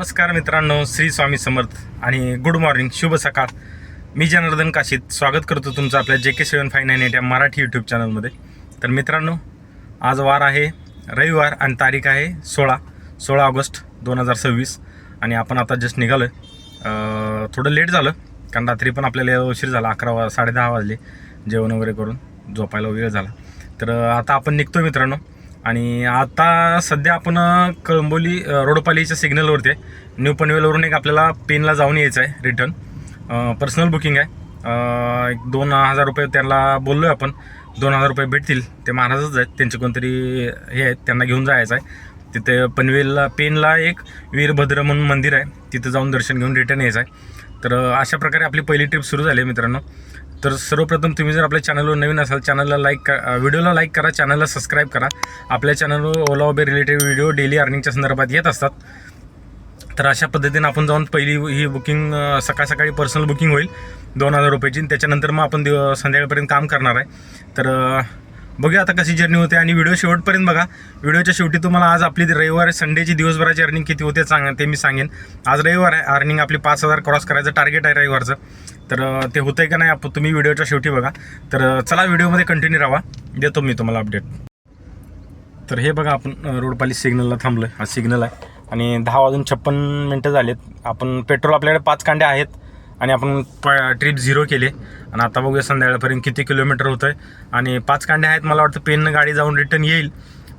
नमस्कार मित्रांनो, श्री स्वामी समर्थ आणि गुड मॉर्निंग, शुभ सकाळ. मी जनार्दन काशीत स्वागत करतो तुमचं आपल्या JK7598 या मराठी यूट्यूब चॅनलमध्ये. तर मित्रांनो, आज वार आहे रविवार आणि तारीख आहे 16 ऑगस्ट 2026 आणि आपण आता जस्ट निघालो आहे. थोडं लेट झालं कारण रात्री पण आपल्याला उशीर झाला, 10:30 वाजले जेवण वगैरे करून झोपायला वेळ झाला. तर आता आपण निघतो मित्रांनो. आणि आता सध्या आपण कळंबोली रोडपालीच्या सिग्नलवरती आहे. न्यू पनवेलवरून एक आपल्याला पेनला जाऊन यायचं आहे रिटर्न. पर्सनल बुकिंग आहे. 2,000 रुपये त्यांना बोललो आहे आपण. 2,000 रुपये भेटतील. ते महाराजच आहेत, त्यांचे कोणतरी हे आहेत, त्यांना घेऊन जायचं आहे. तिथे पनवेलला पेनला एक वीरभद्र म्हणून मंदिर आहे, तिथं जाऊन दर्शन घेऊन रिटर्न यायचं आहे. तर अशा प्रकारे आपली पहिली ट्रिप सुरू झाली आहे मित्रांनो. तर सर्वप्रथम तुम्ही जर आपल्या चॅनलवर नवीन असाल, चॅनलला व्हिडिओला लाईक करा, चॅनलला सबस्क्राईब करा. आपल्या चॅनलवर ओला उबेर रिलेटेड व्हिडिओ डेली अर्निंगच्या संदर्भात येत असतात. तर अशा पद्धतीने आपण जाऊन पहिली ही बुकिंग सकाळी पर्सनल बुकिंग होईल 2,000 रुपयाची. त्याच्यानंतर मग आपण संध्याकाळपर्यंत काम करणार आहे. तर बघूया आता कशी जर्नी होते आणि व्हिडिओ शेवटपर्यंत बघा. व्हिडिओच्या शेवटी तुम्हाला आज आपली रविवार संडेची दिवसभराची अर्निंग किती होते ते मी सांगेन. आज रविवार आहे, अर्निंग आपली 5,000 क्रॉस करायचं टार्गेट आहे रविवारचं. तर ते होतंय का नाही तुम्ही व्हिडिओच्या शेवटी बघा. तर चला व्हिडिओमध्ये कंटिन्यू राहा, देतो मी तुम्हाला अपडेट. तर हे बघा, आपण रोडपाली सिग्नलला थांबलो आहे. हा सिग्नल आहे आणि 10:56 झालेत. आपण पेट्रोल आपल्याकडे 5 कांडे आहेत आणि आपण ट्रिप 0 केले. आणि आता बघूया संध्याकाळपर्यंत किती किलोमीटर होतं आहे. आणि 5 कांडे आहेत. मला वाटतं पेननं गाडी जाऊन रिटर्न येईल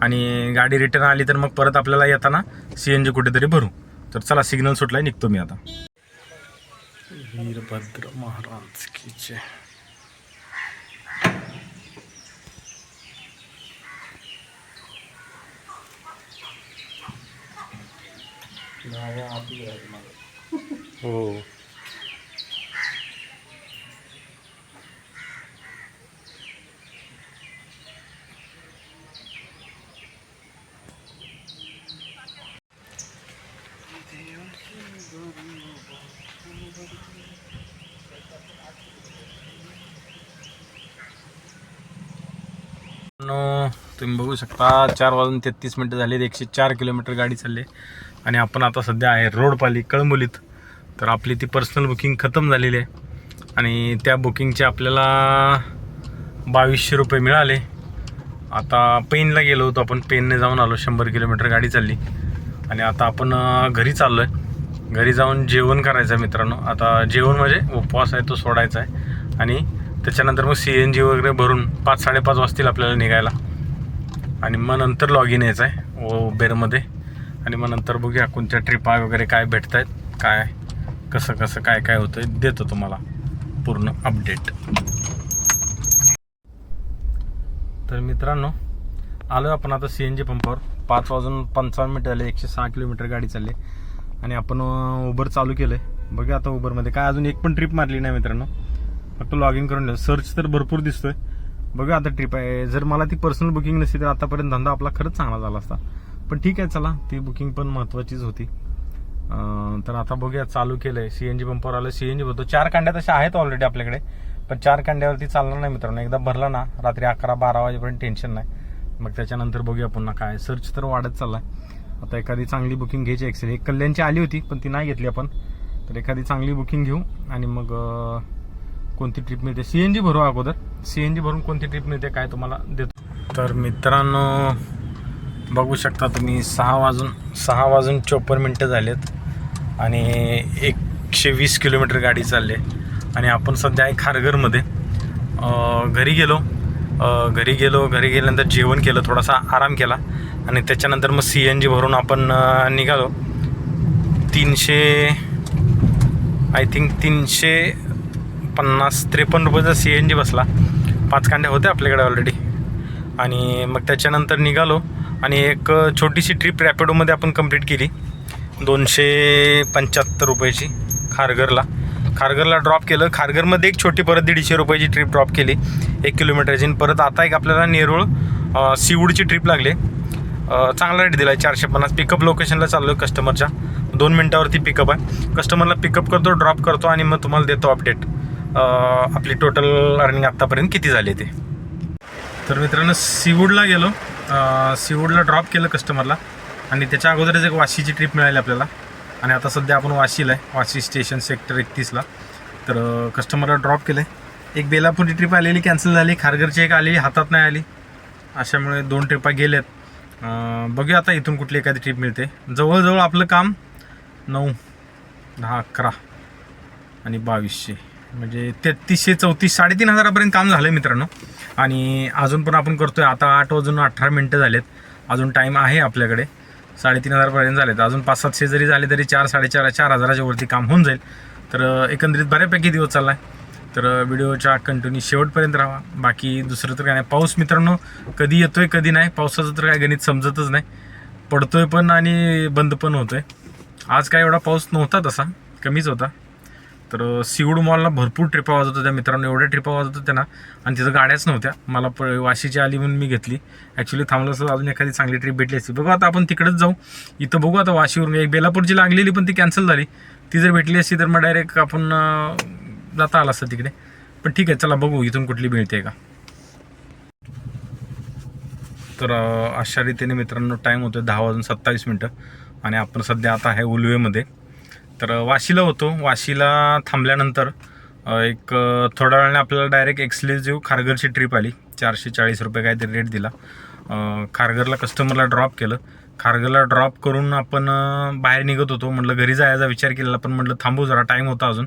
आणि गाडी रिटर्न आली तर मग परत आपल्याला येताना CNG कुठेतरी भरू. तर चला, सिग्नल सुटला, निघतो मी आता. वीरभद्र महाराज की जय. हो, तुम्ही बघू शकता 4:33 झाले. 104 किलोमीटर गाडी चालली आणि आपण आता सध्या आहे रोडपाली कळंबोलीत. तर आपली ती पर्सनल बुकिंग खतम झालेली आहे आणि त्या बुकिंगचे आपल्याला 2,200 रुपये मिळाले. आता पेनला गेलो होतो आपण, पेनने जाऊन आलो. 100 किलोमीटर गाडी चालली आणि आता आपण घरी चाललो आहे. घरी जाऊन जेवण करायचं आहे मित्रांनो. आता जेवण म्हणजे उपवास आहे तो सोडायचा आहे आणि त्याच्यानंतर मग CNG वगैरे भरून 5-5:30 वाजतील आपल्याला निघायला. आणि मग नंतर लॉग इन यायचं आहे उबेरमध्ये. आणि मग नंतर बघूया कोणत्या ट्रिपा वगैरे काय भेटत आहेत, काय कसं काय होतं, देतो तुम्हाला पूर्ण अपडेट. तर मित्रांनो, आलो आपण आता CNG पंपावर. 5:55 झाले. 106 किलोमीटर गाडी चालली आणि आपण उबर चालू केलं आहे. बघूया आता उबरमध्ये काय, अजून एक पण ट्रिप मारली नाही मित्रांनो. फक्त लॉग इन करून सर्च तर भरपूर दिसतोय. बघा आता ट्रिप आहे. जर मला ती पर्सनल बुकिंग नसती तर आतापर्यंत धंदा आपला खरंच चांगला झाला असता. पण ठीक आहे, चला, ती बुकिंग पण महत्त्वाचीच होती. तर आता बघूया, चालू केलं आहे. CNG पंपावर आलं, CNG भरतो. 4 कांड्या तशा आहेत ऑलरेडी आपल्याकडे, पण 4 कांड्यावरती चालणार नाही मित्रांनो. एकदा भरला ना रात्री 11-12 वाजेपर्यंत टेन्शन नाही. मग त्याच्यानंतर बघूया पुन्हा काय. सर्च तर वाढत चालला आहे. आता एखादी चांगली बुकिंग घ्यायची. एक कल्याणची आली होती पण ती नाही घेतली आपण. तर एखादी चांगली बुकिंग घेऊ आणि मग कोणती ट्रिप मिळते. CNG भरू अगोदर. CNG भरून कोणती ट्रिप मिळते काय तुम्हाला देतो. तर मित्रांनो, बघू शकता तुम्ही 6:54 झालेत आणि 120 किलोमीटर गाडी चालली आहे. आणि आपण सध्या आहे खारघरमध्ये. घरी गेल्यानंतर जेवण केलं, थोडासा आराम केला आणि त्याच्यानंतर मग CNG भरून आपण निघालो. 353 रुपयाचा CNG बसला. 5 कांड्या होत्या आपल्याकडे ऑलरेडी. आणि मग त्याच्यानंतर निघालो आणि एक छोटीशी ट्रिप रॅपिडोमध्ये आपण कंप्लीट केली 275 रुपयाची. खारघरला ड्रॉप केलं. खारघरमध्ये एक छोटी परत 150 रुपयाची ट्रिप ड्रॉप केली 1 किलोमीटरची. परत आता एक आपल्याला नेरूळ सीवूडची ट्रिप लागली. चांगला रेट दिला आहे 450. पिकअप लोकेशनला चाललो आहे कस्टमरच्या. 2 मिनटावरती पिकअप आहे. कस्टमरला पिकअप करतो, ड्रॉप करतो आणि मग तुम्हाला देतो अपडेट आपली टोटल अर्निंग आत्तापर्यंत किती झाली ते. तर मित्रांनो सीवूडला गेलो, सीवूडला ड्रॉप केलं कस्टमरला आणि त्याच्या अगोदरच एक वाशीची ट्रिप मिळाली आपल्याला. आणि आता सध्या आपण वाशीला आहे, वाशी स्टेशन सेक्टर 31ला. तर कस्टमरला ड्रॉप केलं आहे. एक बेलापूरची ट्रिप आलेली कॅन्सल झाली, खारघरची एक आलेली हातात नाही आली, अशामुळे 2 ट्रिपा गेल्यात. बघूया आता इथून कुठली एखादी ट्रिप मिळते. जवळजवळ आपलं काम 9, 10, 11 आणि 2200 म्हणजे 3300, 3400, 3500पर्यंत काम झालं आहे मित्रांनो. आणि अजून पण आपण करतो आहे. आता 8 वाजून 18 मिनटं झालेत, अजून टाईम आहे आपल्याकडे. 3500पर्यंत झालेत. अजून 500-700 जरी झाले तरी 4,500-4,000च्या वरती काम होऊन जाईल. तर एकंदरीत बऱ्यापैकी दिवस चालला आहे. तर व्हिडिओच्या कंटिन्यू शेवटपर्यंत राहा. बाकी दुसरं तर काय नाही. पाऊस मित्रांनो कधी येतोय कधी नाही, पावसाचं तर काय गणित समजतच नाही. पडतोय पण आणि बंद पण होतोय. आज काय एवढा पाऊस नव्हता, तसा कमीच होता. तर सीवूड मॉलला भरपूर ट्रिपा वाजत होत्या मित्रांनो, एवढ्या ट्रिपा वाजत होत्या ना. आणि तिथं गाड्याच नव्हत्या. मला वाशीची आली म्हणून मी घेतली. ॲक्च्युली थांबलं असं अजून एखादी चांगली ट्रिप भेटली असती. बघू आता आपण तिकडेच जाऊ. इथं बघू आता वाशीवरून एक बेलापूरची लागलेली पण ती कॅन्सल झाली. ती जर भेटली असती तर मग डायरेक्ट आपण जाता आला असतं तिकडे. पण ठीक आहे, चला बघू इथून कुठली मिळते का. तर अशा रीतीने मित्रांनो टाईम होतो 10:27 आणि आपण सध्या आता आहे उलवेमध्ये. तर वाशीला होतो. वाशीला थांबल्यानंतर एक थोड्या वेळाने आपल्याला डायरेक्ट एक्सक्लुझिव्ह खारघरची ट्रिप आली. 440 रुपये काहीतरी रेट दिला. खारघरला कस्टमरला ड्रॉप केलं. खारघरला ड्रॉप करून आपण बाहेर निघत होतो. म्हटलं घरी जायचा विचार केलेला, पण म्हटलं थांबू जरा, टाईम होता अजून.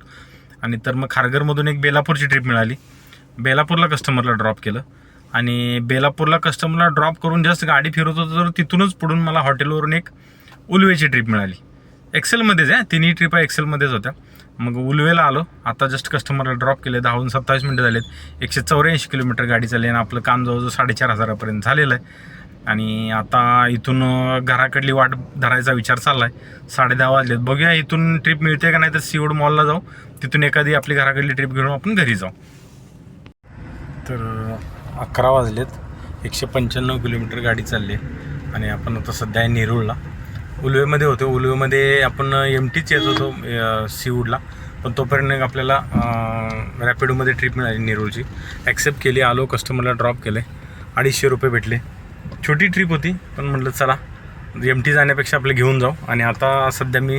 आणि तर मग खारघरमधून एक बेलापूरची ट्रिप मिळाली. बेलापूरला कस्टमरला ड्रॉप केलं आणि बेलापूरला कस्टमरला ड्रॉप करून जस्ट गाडी फिरत होतो तर तिथूनच पुढून मला हॉटेलवरून एक उलवेची ट्रिप मिळाली. एक्सेलमध्येच आहे, तिन्ही ट्रिपा एक्सेलमध्येच होत्या. मग उलवेला आलो. आता जस्ट कस्टमरला ड्रॉप केले. 10:27 झालेत. 184 किलोमीटर गाडी चालली आणि आपलं काम जवळजवळ 4,500पर्यंत झालेलं आहे. आणि आता इथून घराकडली वाट धरायचा विचार चालला आहे. 10:30 वाजलेत. बघूया इथून ट्रिप मिळते का नाही तर सीवूड मॉलला जाऊ, तिथून एखादी आपली घराकडली ट्रिप घेऊन आपण घरी जाऊ. तर 11 वाजलेत. 195 किलोमीटर गाडी चालली आहे आणि आपण आता सध्या नेरूळला उलवेमध्ये होतो. उलवेमध्ये आपण MTच येत होतो सीवूडला, पण तोपर्यंत आपल्याला रॅपिडोमध्ये ट्रिप मिळाली नेरूळची. ॲक्सेप्ट केली. आलो, कस्टमरला ड्रॉप केले. 250 रुपये भेटले. छोटी ट्रिप होती, पण म्हटलं चला MT जाण्यापेक्षा आपलं घेऊन जाऊ. आणि आता सध्या मी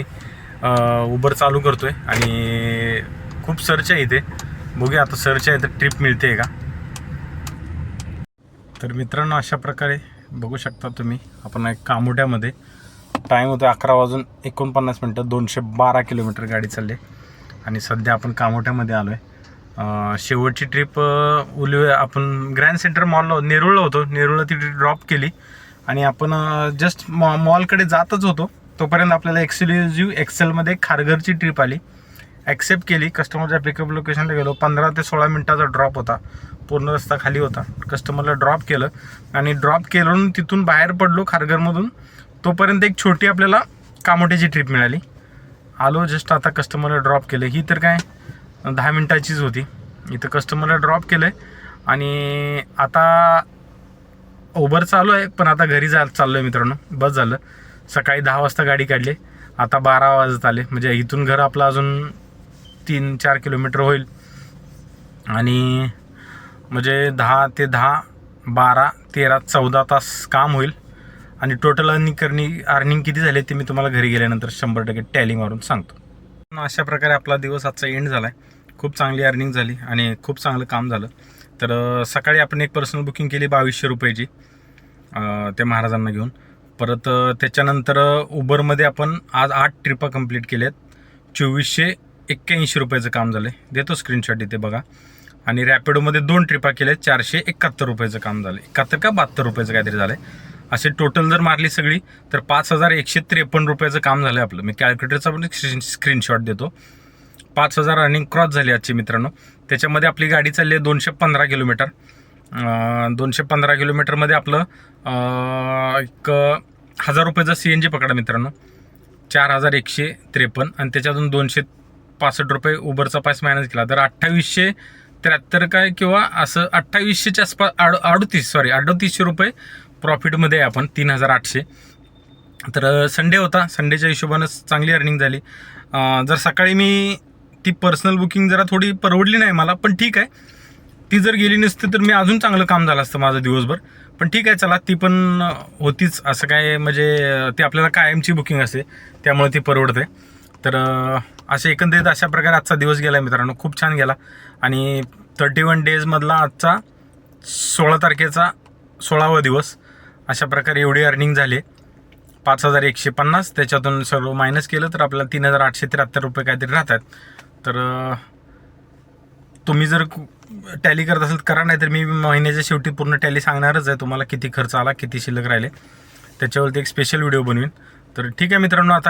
उबर चालू करतो आहे आणि खूप सर्च आहे इथे. बघूया आता सर्च आहे तर ट्रिप मिळते का. तर मित्रांनो अशा प्रकारे बघू शकता तुम्ही, आपण एक कामोट्यामध्ये टाईम होतो 11:49, 212 किलोमीटर गाडी चालली आणि सध्या आपण कामोट्यामध्ये आलो आहे. शेवटची ट्रिप उलवे आपण ग्रँड सेंटर मॉलला नेरूळला होतो. नेरूळला ती ड्रॉप केली आणि आपण जस्ट मॉलकडे जातच होतो तोपर्यंत आपल्याला एक्सक्लुझिव्ह एक्सेलमध्ये खारघरची ट्रिप आली. ॲक्सेप्ट केली. कस्टमरच्या पिकअप लोकेशनला गेलो. 15 ते 16 मिनटाचा ड्रॉप होता. पूर्ण रस्ता खाली होता. कस्टमरला ड्रॉप केलं आणि ड्रॉप केलं तिथून बाहेर पडलो खारघरमधून. तोपर्यंत एक छोटी आपल्याला कामोट्याची ट्रिप मिळाली. आलो जस्ट आता कस्टमरला ड्रॉप केलं. ही तर काय 10 मिनटाचीच होती. इथं कस्टमरला ड्रॉप केलं आहे आणि आता उबर चालू आहे, पण आता घरी चाललो आहे मित्रांनो. बस झालं. सकाळी 10 वाजता गाडी काढली, आता 12 वाजत आले. म्हणजे इथून घर आपलं अजून 3-4 किलोमीटर होईल आणि म्हणजे 10 ते 10, 12, 13, 14 तास काम होईल. आणि टोटल अर्निंग किती झाले ते मी तुम्हाला घरी गेल्यानंतर 100% टॅली मारून सांगतो. अशा प्रकारे आपला दिवस आजचा एंड झाला आहे. खूप चांगली अर्निंग झाली आणि खूप चांगलं काम झालं. तर सकाळी आपण एक पर्सनल बुकिंग केली 2200 रुपयाची ते महाराजांना घेऊन. परत त्याच्यानंतर उबरमध्ये आपण आज 8 ट्रिपा कंप्लीट केल्यात. 2481 रुपयाचं काम झालं आहे. देतो स्क्रीनशॉट इथे बघा. आणि रॅपिडोमध्ये 2 ट्रिपा केल्या. 471 रुपयाचं काम झालं. 71 का 72 रुपयाचं काहीतरी झालं आहे. असे टोटल जर मारली सगळी तर 5153 रुपयाचं काम झालं आपलं. मी कॅल्क्युलेटरचा पण स्क्रीनशॉट देतो. 5000 अर्निंग क्रॉस झाली आजची मित्रांनो. त्याच्यामध्ये आपली गाडी चालली आहे 215 किलोमीटर. 215 किलोमीटरमध्ये आपलं एक 1000 रुपयाचा CNG पकडा मित्रांनो. 4153 आणि त्याच्यातून 265 रुपये उबरचा पास मायनस केला तर 2873 काय किंवा असं 2800च्या आसपास 3800 रुपये प्रॉफिटमध्ये आहे आपण. 3800. तर संडे होता, संडेच्या हिशोबानं चांगली अर्निंग झाली. जर सकाळी मी ती पर्सनल बुकिंग जरा थोडी परवडली नाही मला, पण ठीक आहे. ती जर गेली नसती तर मी अजून चांगलं काम झालं असतं माझं दिवसभर. पण ठीक आहे, चला ती पण होतीच, असं काय म्हणजे ती आपल्याला कायमची बुकिंग असते, त्यामुळे ती परवडते. तर असे एकंदरीत अशा प्रकारे आजचा दिवस गेला मित्रांनो, खूप छान गेला. आणि 31 डेजमधला आजचा 16 तारखेचा 16वा दिवस. अशा प्रकारे एवढी अर्निंग झाली 5150. त्याच्यातून सर्व मायनस केलं तर आपल्याला 3873 रुपये काहीतरी राहतात. तर तुम्ही जर टॅली करत असाल करा, नाही तर मी महिन्याच्या शेवटी पूर्ण टॅली सांगणारच आहे तुम्हाला, किती खर्च आला, किती शिल्लक राहिले, त्याच्यावरती एक स्पेशल व्हिडिओ बनवीन. तर ठीक आहे मित्रांनो, आता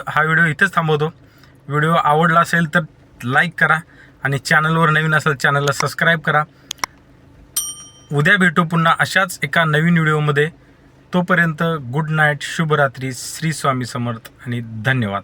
हा व्हिडिओ इथेच थांबवतो. व्हिडिओ आवडला असेल तर लाईक करा आणि चॅनलवर नवीन असेल चॅनलला सबस्क्राईब करा. उद्या भेटू पुन्हा अशाच एका नवीन व्हिडिओमध्ये. तोपर्यंत गुड नाईट, शुभरात्री, श्री स्वामी समर्थ आणि धन्यवाद.